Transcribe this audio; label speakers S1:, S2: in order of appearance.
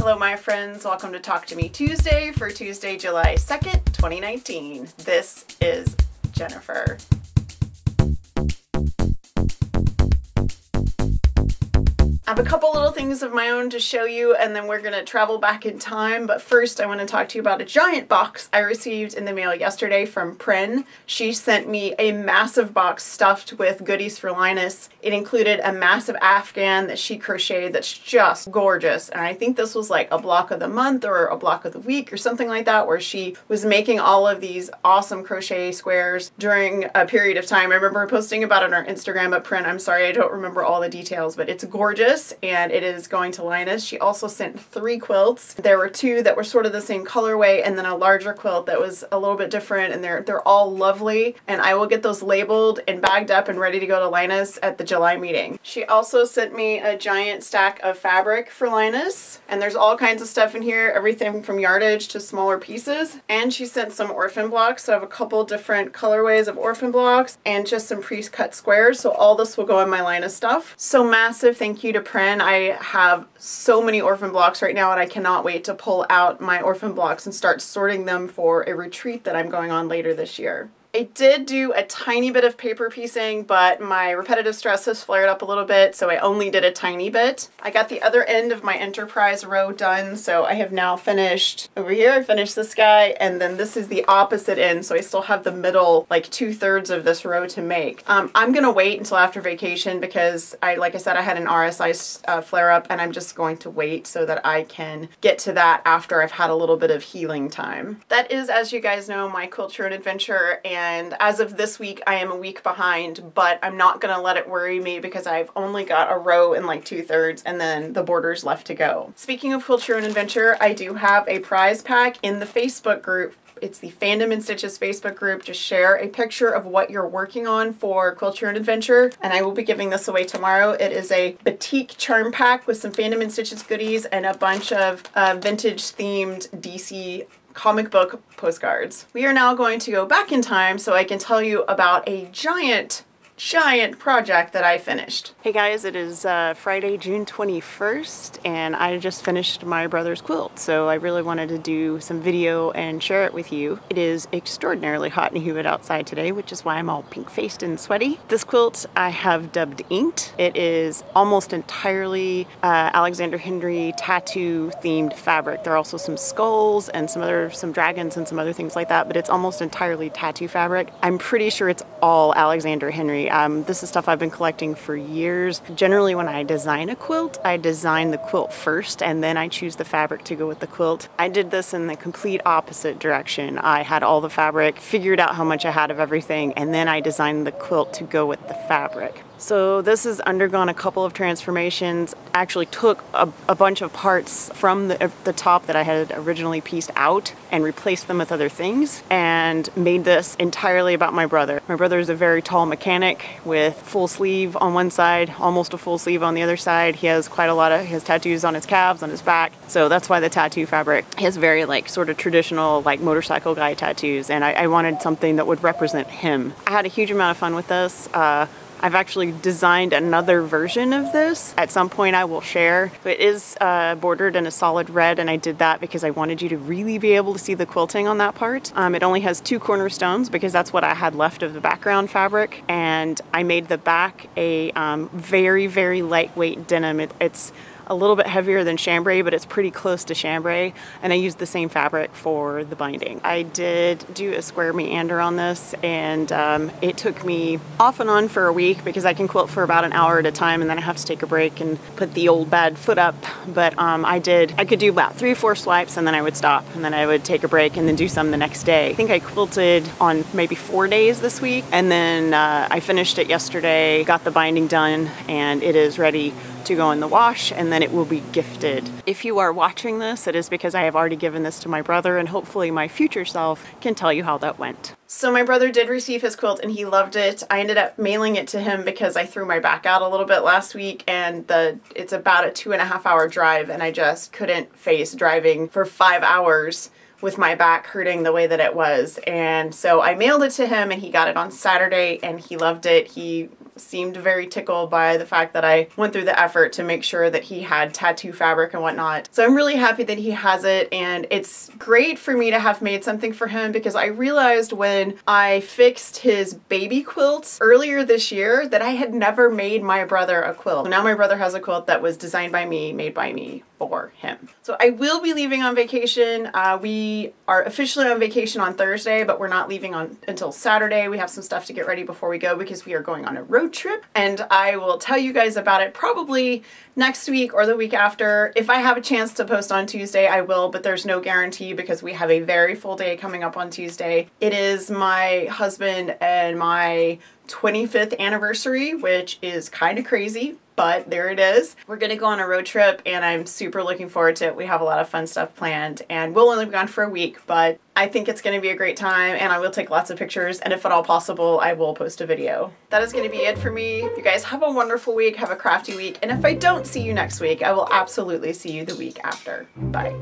S1: Hello my friends, welcome to Talk to Me Tuesday for Tuesday, July 2nd, 2019. This is Jennifer. I have a couple little things of my own to show you, and then we're going to travel back in time. But first, I want to talk to you about a giant box I received in the mail yesterday from Prin. She sent me a massive box stuffed with goodies for Linus. It included a massive Afghan that she crocheted that's just gorgeous. And I think this was like a block of the month or a block of the week or something like that, where she was making all of these awesome crochet squares during a period of time. I remember her posting about it on our Instagram, but Prin, I'm sorry, I don't remember all the details, but it's gorgeous. And it is going to Linus. She also sent 3 quilts. There were 2 that were sort of the same colorway, and then a larger quilt that was a little bit different, and they're all lovely, and I will get those labeled and bagged up and ready to go to Linus at the July meeting. She also sent me a giant stack of fabric for Linus, and there's all kinds of stuff in here, everything from yardage to smaller pieces, and she sent some orphan blocks. So I have a couple different colorways of orphan blocks and just some pre-cut squares, so all this will go in my Linus stuff. So massive thank you to Prin. I have so many orphan blocks right now, and I cannot wait to pull out my orphan blocks and start sorting them for a retreat that I'm going on later this year. I did do a tiny bit of paper piecing, but my repetitive stress has flared up a little bit, so I only did a tiny bit. I got the other end of my Enterprise row done, so I have now finished over here. I finished this guy, and then this is the opposite end, so I still have the middle, like 2/3 of this row to make. I'm gonna wait until after vacation because like I said, I had an RSI flare up, and I'm just going to wait so that I can get to that after I've had a little bit of healing time. That is, as you guys know, my Quilt Your Own Adventure, and as of this week, I am a week behind, but I'm not gonna let it worry me because I've only got a row and like 2/3 and then the borders left to go. Speaking of Quilt Your Own Adventure, I do have a prize pack in the Facebook group. It's the Fandom and Stitches Facebook group. Just share a picture of what you're working on for Quilt Your Own Adventure, and I will be giving this away tomorrow. It is a batik charm pack with some Fandom and Stitches goodies and a bunch of vintage themed DC comic book postcards. We are now going to go back in time so I can tell you about a giant project that I finished. Hey guys, it is Friday, June 21st, and I just finished my brother's quilt, so I really wanted to do some video and share it with you. It is extraordinarily hot and humid outside today, which is why I'm all pink-faced and sweaty. This quilt I have dubbed Inked. It is almost entirely Alexander Henry tattoo themed fabric. There are also some skulls and some dragons and some other things like that, but it's almost entirely tattoo fabric. I'm pretty sure it's all Alexander Henry. This is stuff I've been collecting for years. Generally, when I design a quilt, I design the quilt first, and then I choose the fabric to go with the quilt. I did this in the complete opposite direction. I had all the fabric, figured out how much I had of everything, and then I designed the quilt to go with the fabric. So this has undergone a couple of transformations. I actually took a bunch of parts from the top that I had originally pieced out and replaced them with other things, and made this entirely about my brother. My brother is a very tall mechanic with full sleeve on one side, almost a full sleeve on the other side. He has quite a lot of his tattoos on his calves, on his back, so that's why the tattoo fabric. He has very like sort of traditional like motorcycle guy tattoos, and I wanted something that would represent him. I had a huge amount of fun with this. I've actually designed another version of this. At some point I will share. It is bordered in a solid red, and I did that because I wanted you to really be able to see the quilting on that part. It only has 2 cornerstones because that's what I had left of the background fabric, and I made the back a very, very lightweight denim. It's a little bit heavier than chambray, but it's pretty close to chambray, and I used the same fabric for the binding. I did do a square meander on this, and it took me off and on for a week because I can quilt for about an hour at a time, and then I have to take a break and put the old bad foot up. But I could do about 3 or 4 swipes, and then I would stop, and then I would take a break and then do some the next day. I think I quilted on maybe 4 days this week, and then I finished it yesterday, got the binding done, and it is ready to go in the wash, and then it will be gifted. If you are watching this, it is because I have already given this to my brother, and hopefully my future self can tell you how that went. So my brother did receive his quilt and he loved it. I ended up mailing it to him because I threw my back out a little bit last week, and it's about a 2.5 hour drive, and I just couldn't face driving for 5 hours with my back hurting the way that it was. And so I mailed it to him, and he got it on Saturday, and he loved it. He seemed very tickled by the fact that I went through the effort to make sure that he had tattoo fabric and whatnot. So I'm really happy that he has it, and it's great for me to have made something for him because I realized when I fixed his baby quilts earlier this year that I had never made my brother a quilt. So now my brother has a quilt that was designed by me, made by me for him. So I will be leaving on vacation. We are officially on vacation on Thursday, but we're not leaving on until Saturday. We have some stuff to get ready before we go because we are going on a road trip, and I will tell you guys about it probably next week or the week after. If I have a chance to post on Tuesday, I will, but there's no guarantee because we have a very full day coming up on Tuesday. It is my husband and my 25th anniversary, which is kind of crazy, but there it is. We're gonna go on a road trip and I'm super looking forward to it. We have a lot of fun stuff planned and we'll only be gone for a week, but I think it's gonna be a great time and I will take lots of pictures, and if at all possible, I will post a video. That is gonna be it for me. You guys have a wonderful week, have a crafty week, and if I don't see you next week, I will absolutely see you the week after. Bye.